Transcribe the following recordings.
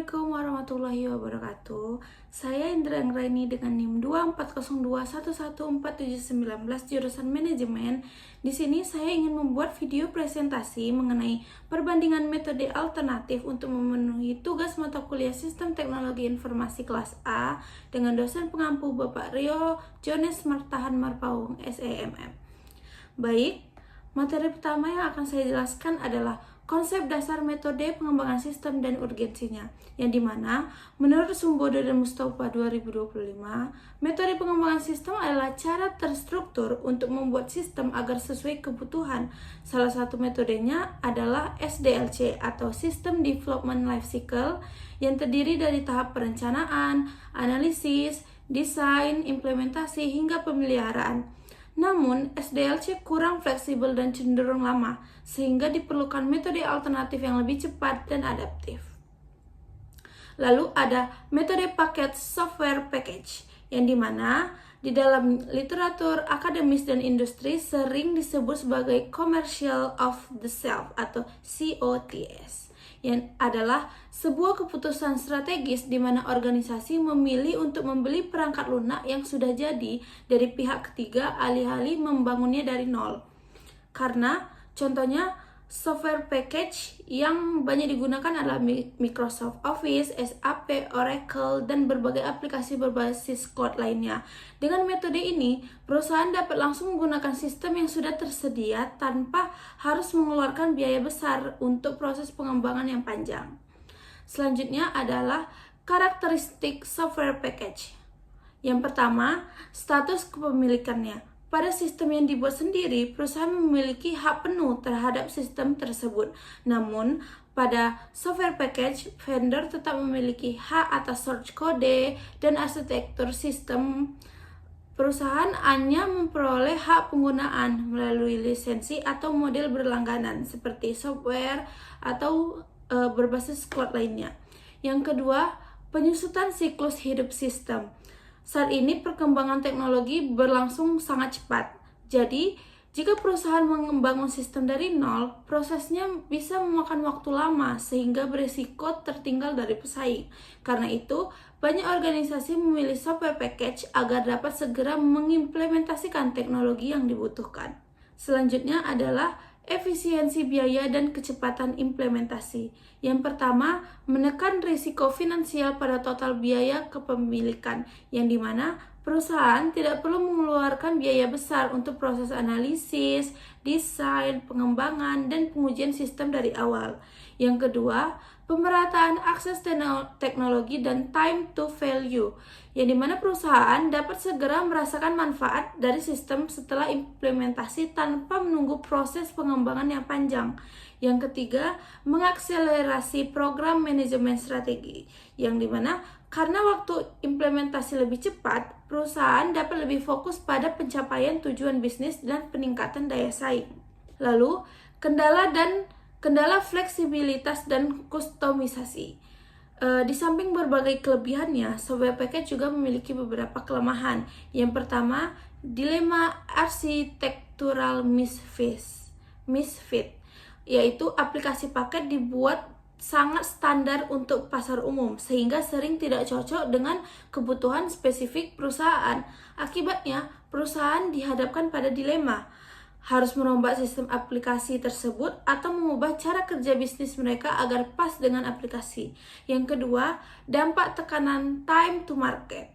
Assalamualaikum warahmatullahi wabarakatuh. Saya Indra Anggraini dengan NIM 240211479 jurusan manajemen. Di sini saya ingin membuat video presentasi mengenai perbandingan metode alternatif untuk memenuhi tugas mata kuliah Sistem Teknologi Informasi kelas A dengan dosen pengampu Bapak Rio Jones Martahan Marpaung SEMM. Baik, materi pertama yang akan saya jelaskan adalah konsep dasar metode pengembangan sistem dan urgensinya, yang dimana menurut Sumbodo dan Mustafa 2025, metode pengembangan sistem adalah cara terstruktur untuk membuat sistem agar sesuai kebutuhan. Salah satu metodenya adalah SDLC atau System Development Life Cycle, yang terdiri dari tahap perencanaan, analisis, desain, implementasi, hingga pemeliharaan. Namun, SDLC kurang fleksibel dan cenderung lama, sehingga diperlukan metode alternatif yang lebih cepat dan adaptif. Lalu ada metode paket software package, yang dimana di dalam literatur akademis dan industri sering disebut sebagai commercial of the self atau COTS, yang adalah sebuah keputusan strategis di mana organisasi memilih untuk membeli perangkat lunak yang sudah jadi dari pihak ketiga alih-alih membangunnya dari nol. Karena contohnya software package yang banyak digunakan adalah Microsoft Office, SAP, Oracle, dan berbagai aplikasi berbasis cloud lainnya. Dengan metode ini, perusahaan dapat langsung menggunakan sistem yang sudah tersedia tanpa harus mengeluarkan biaya besar untuk proses pengembangan yang panjang. Selanjutnya adalah karakteristik software package. Yang pertama, status kepemilikannya. Pada sistem yang dibuat sendiri, perusahaan memiliki hak penuh terhadap sistem tersebut. Namun, pada software package, vendor tetap memiliki hak atas source code dan arsitektur sistem. Perusahaan hanya memperoleh hak penggunaan melalui lisensi atau model berlangganan seperti software atau berbasis cloud lainnya. Yang kedua, penyusutan siklus hidup sistem. Saat ini perkembangan teknologi berlangsung sangat cepat. Jadi, jika perusahaan membangun sistem dari nol, prosesnya bisa memakan waktu lama sehingga berisiko tertinggal dari pesaing. Karena itu, banyak organisasi memilih software package agar dapat segera mengimplementasikan teknologi yang dibutuhkan. Selanjutnya adalah efisiensi biaya dan kecepatan implementasi. Yang pertama, menekan risiko finansial pada total biaya kepemilikan, yang dimana perusahaan tidak perlu mengeluarkan biaya besar untuk proses analisis, desain, pengembangan, dan pengujian sistem dari awal. Yang kedua, pemerataan akses teknologi dan time to value, yang dimana perusahaan dapat segera merasakan manfaat dari sistem setelah implementasi tanpa menunggu proses pengembangan yang panjang. Yang ketiga, mengakselerasi program manajemen strategi, yang dimana karena waktu implementasi lebih cepat, perusahaan dapat lebih fokus pada pencapaian tujuan bisnis dan peningkatan daya saing. Lalu, kendala fleksibilitas dan kustomisasi. Di samping berbagai kelebihannya, software package juga memiliki beberapa kelemahan. Yang pertama, dilema arsitektural misfit, yaitu aplikasi paket dibuat sangat standar untuk pasar umum, sehingga sering tidak cocok dengan kebutuhan spesifik perusahaan. Akibatnya, perusahaan dihadapkan pada dilema, harus merombak sistem aplikasi tersebut atau mengubah cara kerja bisnis mereka agar pas dengan aplikasi. Yang kedua, dampak tekanan time to market.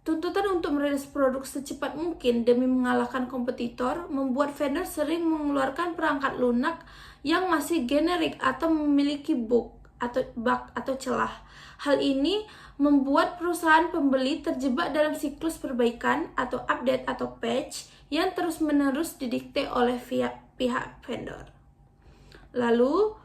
Tuntutan untuk merilis produk secepat mungkin demi mengalahkan kompetitor membuat vendor sering mengeluarkan perangkat lunak yang masih generik atau memiliki bug atau celah. Hal ini membuat perusahaan pembeli terjebak dalam siklus perbaikan atau update atau patch yang terus-menerus didikte oleh pihak vendor. Lalu,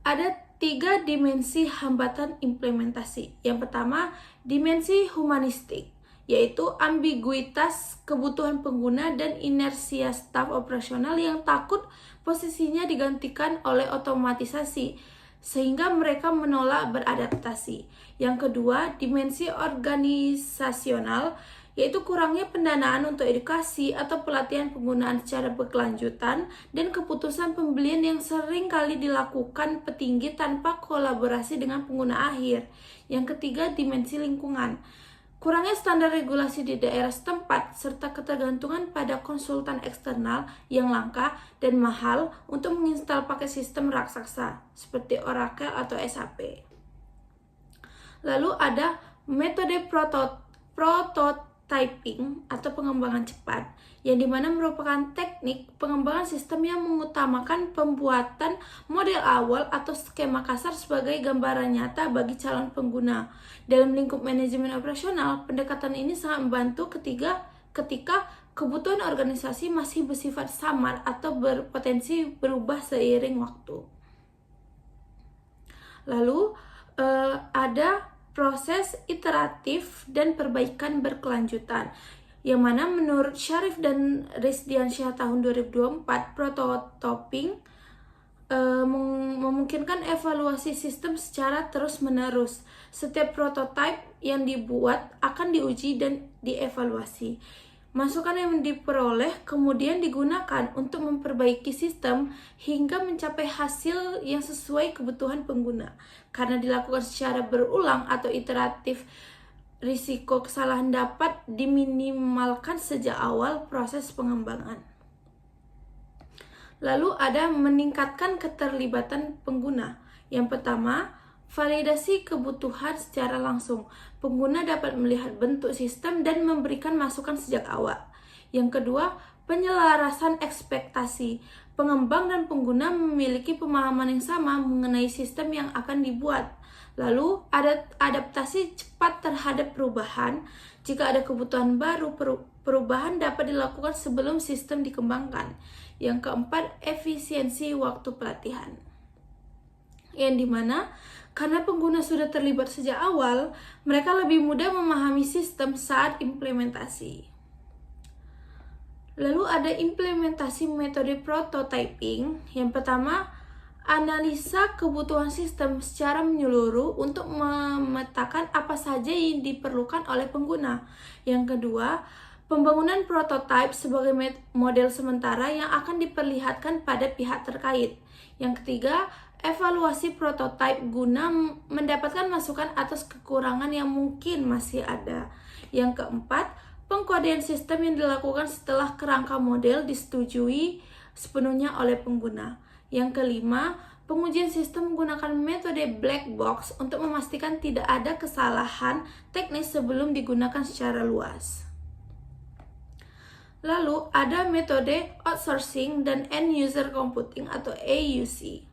ada 3 dimensi hambatan implementasi. Yang pertama, dimensi humanistik, yaitu ambiguitas kebutuhan pengguna dan inersia staf operasional yang takut posisinya digantikan oleh otomatisasi, sehingga mereka menolak beradaptasi. Yang kedua, dimensi organisasional, yaitu kurangnya pendanaan untuk edukasi atau pelatihan penggunaan secara berkelanjutan, dan keputusan pembelian yang sering kali dilakukan petinggi tanpa kolaborasi dengan pengguna akhir. Yang ketiga, dimensi lingkungan. Kurangnya standar regulasi di daerah setempat, serta ketergantungan pada konsultan eksternal yang langka dan mahal untuk menginstal pakai sistem raksasa, seperti Oracle atau SAP. Lalu ada metode prototyping atau pengembangan cepat, yang dimana merupakan teknik pengembangan sistem yang mengutamakan pembuatan model awal atau skema kasar sebagai gambaran nyata bagi calon pengguna. Dalam lingkup manajemen operasional, pendekatan ini sangat membantu ketika kebutuhan organisasi masih bersifat samar atau berpotensi berubah seiring waktu. Lalu ada proses iteratif dan perbaikan berkelanjutan, yang mana menurut Syarif dan Rizdiansyah tahun 2024, prototyping memungkinkan evaluasi sistem secara terus-menerus. Setiap prototipe yang dibuat akan diuji dan dievaluasi. Masukan yang diperoleh kemudian digunakan untuk memperbaiki sistem hingga mencapai hasil yang sesuai kebutuhan pengguna. Karena dilakukan secara berulang atau iteratif, risiko kesalahan dapat diminimalkan sejak awal proses pengembangan. Lalu ada meningkatkan keterlibatan pengguna. Yang pertama, validasi kebutuhan secara langsung. Pengguna dapat melihat bentuk sistem dan memberikan masukan sejak awal. Yang kedua, penyelarasan ekspektasi. Pengembang dan pengguna memiliki pemahaman yang sama mengenai sistem yang akan dibuat. Lalu, ada adaptasi cepat terhadap perubahan. Jika ada kebutuhan baru, perubahan dapat dilakukan sebelum sistem dikembangkan. Yang keempat, efisiensi waktu pelatihan. Yang dimana karena pengguna sudah terlibat sejak awal, mereka lebih mudah memahami sistem saat implementasi. Lalu ada implementasi metode prototyping. Yang pertama, analisa kebutuhan sistem secara menyeluruh untuk memetakan apa saja yang diperlukan oleh pengguna. Yang kedua, pembangunan prototipe sebagai model sementara yang akan diperlihatkan pada pihak terkait. Yang ketiga, evaluasi prototipe guna mendapatkan masukan atas kekurangan yang mungkin masih ada. Yang keempat, pengkodean sistem yang dilakukan setelah kerangka model disetujui sepenuhnya oleh pengguna. Yang kelima, pengujian sistem menggunakan metode black box untuk memastikan tidak ada kesalahan teknis sebelum digunakan secara luas. Lalu ada metode outsourcing dan end user computing atau AUC,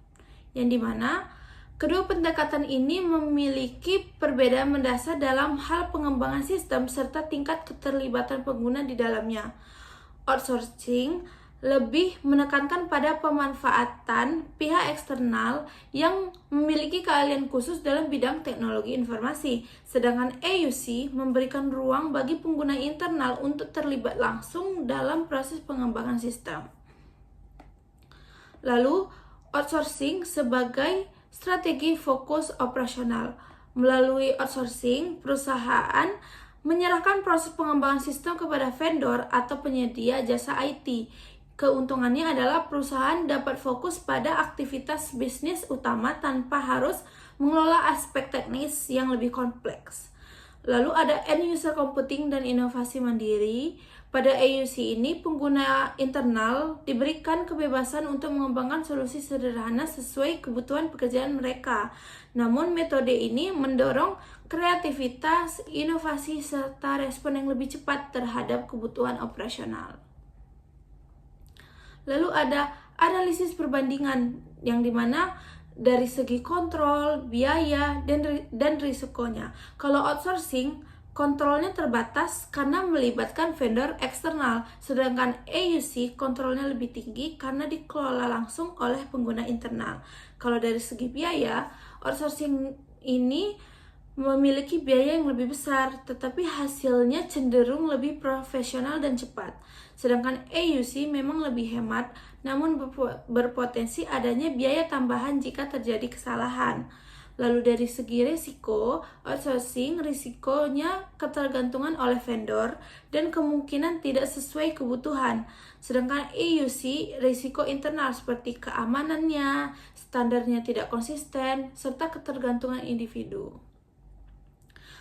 yang dimana kedua pendekatan ini memiliki perbedaan mendasar dalam hal pengembangan sistem serta tingkat keterlibatan pengguna di dalamnya. Outsourcing lebih menekankan pada pemanfaatan pihak eksternal yang memiliki keahlian khusus dalam bidang teknologi informasi, sedangkan AUC memberikan ruang bagi pengguna internal untuk terlibat langsung dalam proses pengembangan sistem. Lalu, outsourcing sebagai strategi fokus operasional. Melalui outsourcing, perusahaan menyerahkan proses pengembangan sistem kepada vendor atau penyedia jasa IT. Keuntungannya adalah perusahaan dapat fokus pada aktivitas bisnis utama tanpa harus mengelola aspek teknis yang lebih kompleks. Lalu ada end user computing dan inovasi mandiri. Pada AUC ini, pengguna internal diberikan kebebasan untuk mengembangkan solusi sederhana sesuai kebutuhan pekerjaan mereka. Namun, metode ini mendorong kreativitas, inovasi, serta respon yang lebih cepat terhadap kebutuhan operasional. Lalu ada analisis perbandingan, yang dimana dari segi kontrol, biaya, dan risikonya. Kalau outsourcing, kontrolnya terbatas karena melibatkan vendor eksternal, sedangkan AUC kontrolnya lebih tinggi karena dikelola langsung oleh pengguna internal. Kalau dari segi biaya, outsourcing ini memiliki biaya yang lebih besar, tetapi hasilnya cenderung lebih profesional dan cepat. Sedangkan AUC memang lebih hemat, namun berpotensi adanya biaya tambahan jika terjadi kesalahan. Lalu dari segi risiko, outsourcing risikonya ketergantungan oleh vendor dan kemungkinan tidak sesuai kebutuhan. Sedangkan EUC risiko internal seperti keamanannya, standarnya tidak konsisten, serta ketergantungan individu.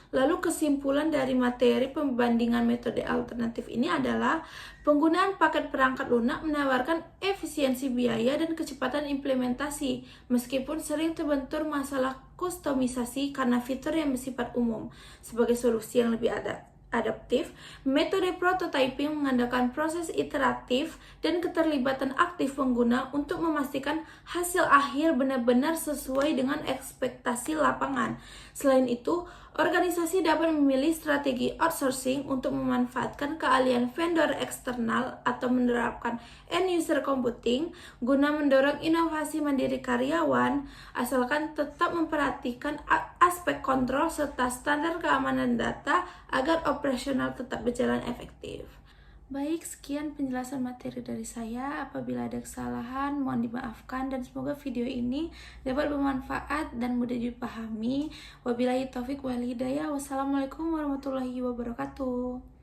Lalu kesimpulan dari materi pembandingan metode alternatif ini adalah penggunaan paket perangkat lunak menawarkan efisiensi biaya dan kecepatan implementasi, meskipun sering terbentur masalah kustomisasi karena fitur yang bersifat umum. Sebagai solusi yang lebih adaptif, metode prototyping mengandalkan proses iteratif dan keterlibatan aktif pengguna untuk memastikan hasil akhir benar-benar sesuai dengan ekspektasi lapangan. Selain itu, organisasi dapat memilih strategi outsourcing untuk memanfaatkan keahlian vendor eksternal atau menerapkan end-user computing guna mendorong inovasi mandiri karyawan, asalkan tetap memperhatikan aspek kontrol serta standar keamanan data agar operasional tetap berjalan efektif. Baik, sekian penjelasan materi dari saya. Apabila ada kesalahan, mohon dimaafkan dan semoga video ini dapat bermanfaat dan mudah dipahami. Wabillahi taufik wal hidayah. Wassalamualaikum warahmatullahi wabarakatuh.